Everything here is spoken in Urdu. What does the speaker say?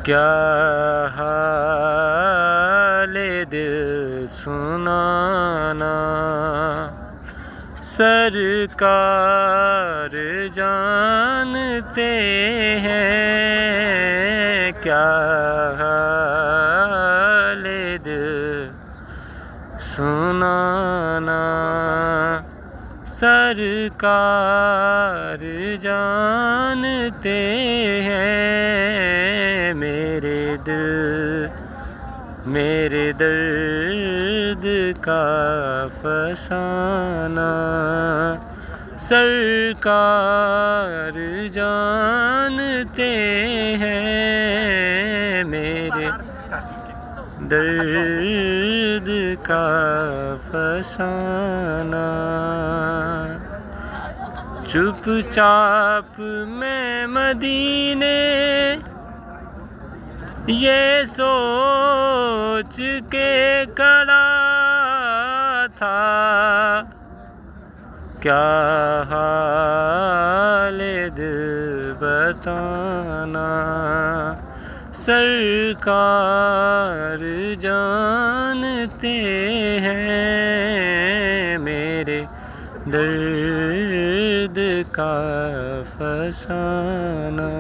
کیا حال دل سنانا، سرکار جانتے ہیں کیا حال دل سنانا، سرکار جانتے ہیں میرے درد کا فسانہ، سرکار جانتے ہیں میرے درد کا فسانہ۔ چپ چاپ میں مدینے یہ سوچ کے کھڑا تھا، کیا حال دل بتانا، سرکار جانتے ہیں میرے درد کا فسانہ۔